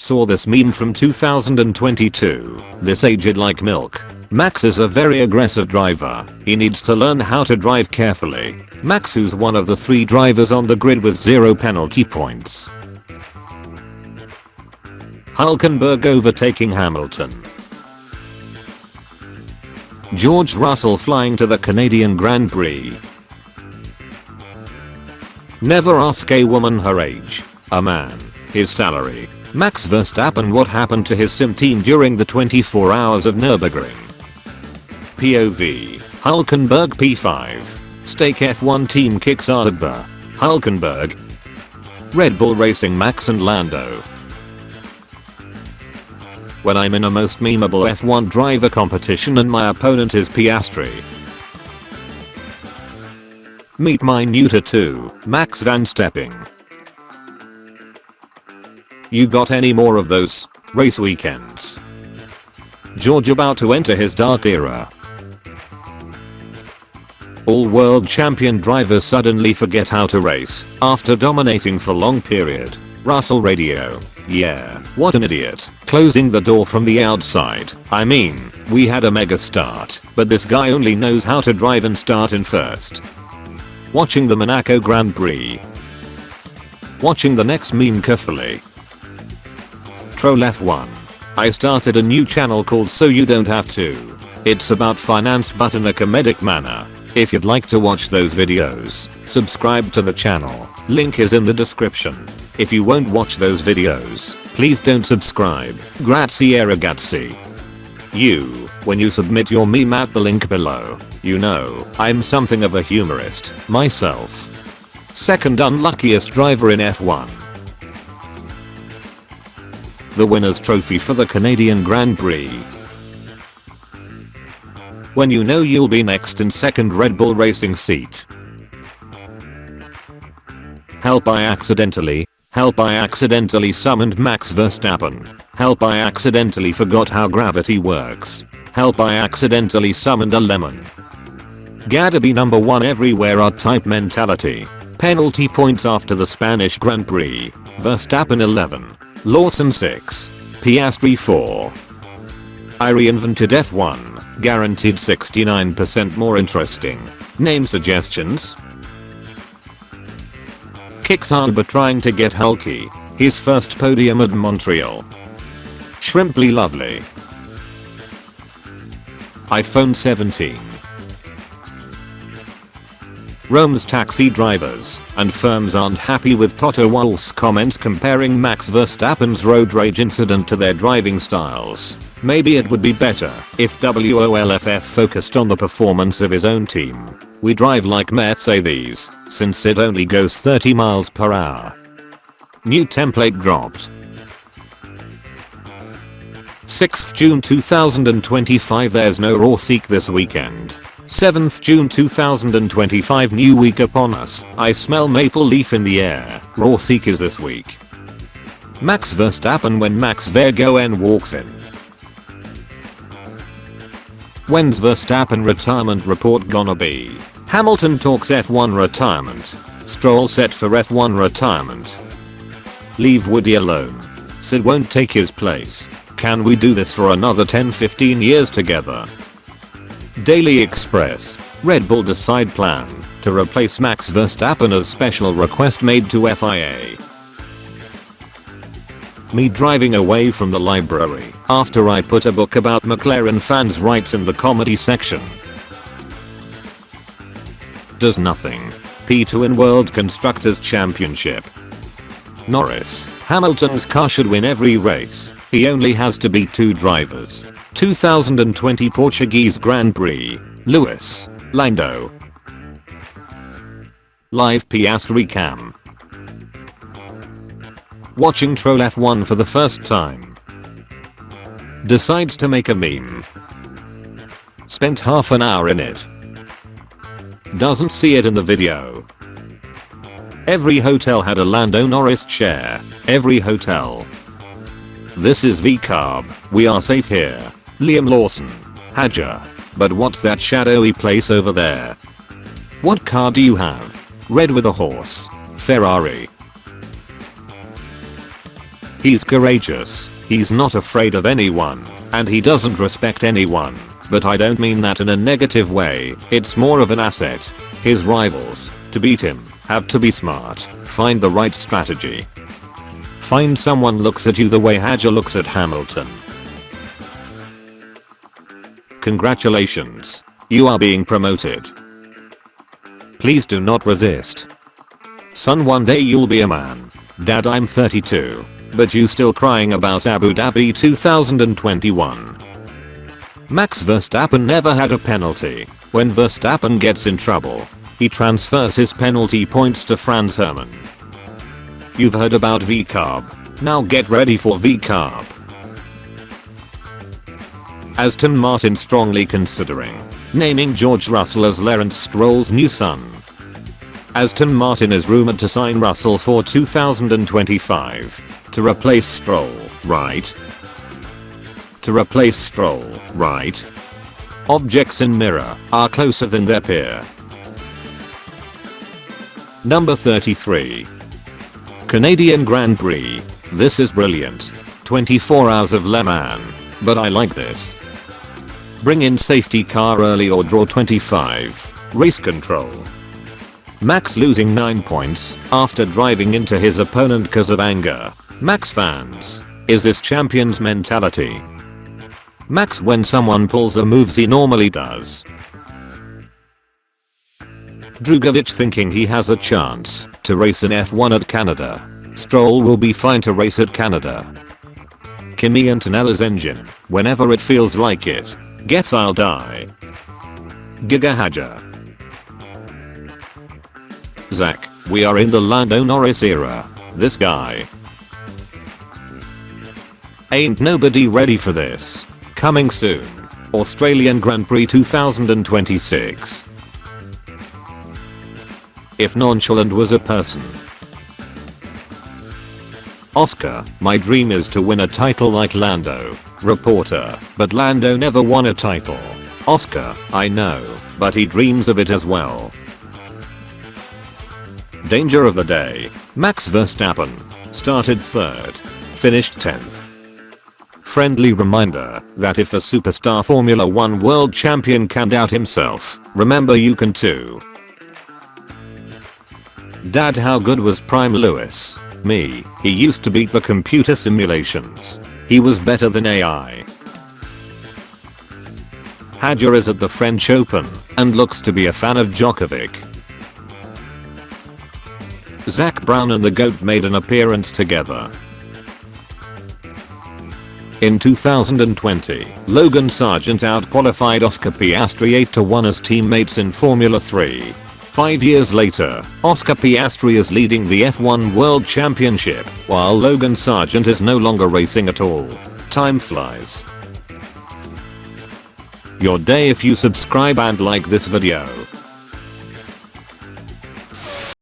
Saw this meme from 2022. This aged like milk. Max is a very aggressive driver. He needs to learn how to drive carefully. Max, who's one of the 3 drivers on the grid with 0 penalty points. Hulkenberg overtaking Hamilton. George Russell flying to the Canadian Grand Prix. Never ask a woman her age, a man his salary. Max Verstappen, what happened to his sim team during the 24 hours of Nürburgring. POV, Hulkenberg P5. Stake F1 team kicks Arbor. Hulkenberg. Red Bull Racing Max and Lando. When I'm in a most memeable F1 driver competition and my opponent is Piastri. Meet my new tattoo, Max Van Stepping. You got any more of those race weekends? George about to enter his dark era. All world champion drivers suddenly forget how to race after dominating for long period. Russell radio. Yeah, what an idiot. Closing the door from the outside. I mean, we had a mega start, but this guy only knows how to drive and start in first. Watching the Monaco Grand Prix. Watching the next meme carefully. Troll F1. I started a new channel called So You Don't Have To. It's about finance but in a comedic manner. If you'd like to watch those videos, subscribe to the channel. Link is in the description. If you won't watch those videos, please don't subscribe. Grazie ragazzi. When you submit your meme at the link below, you know, I'm something of a humorist, myself. Second unluckiest driver in F1. The winner's trophy for the Canadian Grand Prix. When you know you'll be next in second Red Bull Racing seat. Help, I accidentally summoned Max Verstappen. Help, I accidentally forgot how gravity works. Help, I accidentally summoned a lemon. Gotta be number 1 everywhere R-type mentality. Penalty points after the Spanish Grand Prix. Verstappen 11. Lawson 6. Piastri 4. I reinvented F1. Guaranteed 69% more interesting. Name suggestions? Kicks Arbor trying to get Hulky. His first podium at Montreal. Shrimply lovely. iPhone 17. Rome's taxi drivers and firms aren't happy with Toto Wolff's comments comparing Max Verstappen's road rage incident to their driving styles. Maybe it would be better if WOLFF focused on the performance of his own team. We drive like Mercedes, since it only goes 30 miles per hour. New template dropped. 6th June 2025. There's no raw seek this weekend. 7th June 2025. New week upon us. I smell maple leaf in the air. Raw seek is this week. Max Verstappen when Max Verstappen walks in. When's Verstappen retirement report gonna be? Hamilton talks F1 retirement. Stroll set for F1 retirement. Leave Woody alone. Sid won't take his place. Can we do this for another 10-15 years together? Daily Express. Red Bull decide plan to replace Max Verstappen as special request made to FIA. Me driving away from the library after I put a book about McLaren fans' rights in the comedy section. Does nothing. P2 in World Constructors' Championship. Norris. Hamilton's car should win every race. He only has to beat 2 drivers. 2020 Portuguese Grand Prix. Lewis. Lando. Live Piastri cam. Watching Troll F1 for the first time. Decides to make a meme. Spent half an hour in it. Doesn't see it in the video. Every hotel had a Lando Norris chair. Every hotel. This is VCarb. We are safe here. Liam Lawson. Hadja. But what's that shadowy place over there? What car do you have? Red with a horse. Ferrari. He's courageous, he's not afraid of anyone, and he doesn't respect anyone. But I don't mean that in a negative way, it's more of an asset. His rivals, to beat him, have to be smart, find the right strategy. Find someone looks at you the way Hadjar looks at Hamilton. Congratulations. You are being promoted. Please do not resist. Son, one day you'll be a man. Dad, I'm 32, but you still crying about Abu Dhabi 2021. Max Verstappen never had a penalty. When Verstappen gets in trouble, he transfers his penalty points to Franz Hermann. You've heard about VCARB. Now get ready for VCARB. Aston Martin strongly considering naming George Russell as Lawrence Stroll's new son. Aston Martin is rumored to sign Russell for 2025 to replace Stroll, right? Objects in mirror are closer than their peer. Number 33. Canadian Grand Prix. This is brilliant. 24 hours of Le Mans. But I like this. Bring in safety car early or draw 25. Race control. Max losing 9 points after driving into his opponent cause of anger. Max fans. Is this champion's mentality? Max when someone pulls the moves he normally does. Drugovich thinking he has a chance to race in F1 at Canada. Stroll will be fine to race at Canada. Kimi Antonella's engine, whenever it feels like it. Guess I'll die. Giga Hadjar. Zach, we are in the Lando Norris era. This guy. Ain't nobody ready for this. Coming soon. Australian Grand Prix 2026. If nonchalant was a person. Oscar, my dream is to win a title like Lando. Reporter, but Lando never won a title. Oscar, I know, but he dreams of it as well. Danger of the day. Max Verstappen. Started 3rd. Finished 10th. Friendly reminder that if a superstar Formula 1 world champion can doubt himself, remember you can too. Dad, how good was Prime Lewis? Me, he used to beat the computer simulations. He was better than AI. Hadjar is at the French Open and looks to be a fan of Djokovic. Zach Brown and the GOAT made an appearance together. In 2020, Logan Sargent outqualified Oscar Piastri 8-1 as teammates in Formula 3. 5 years later, Oscar Piastri is leading the F1 World Championship, while Logan Sargent is no longer racing at all. Time flies. Your day if you subscribe and like this video.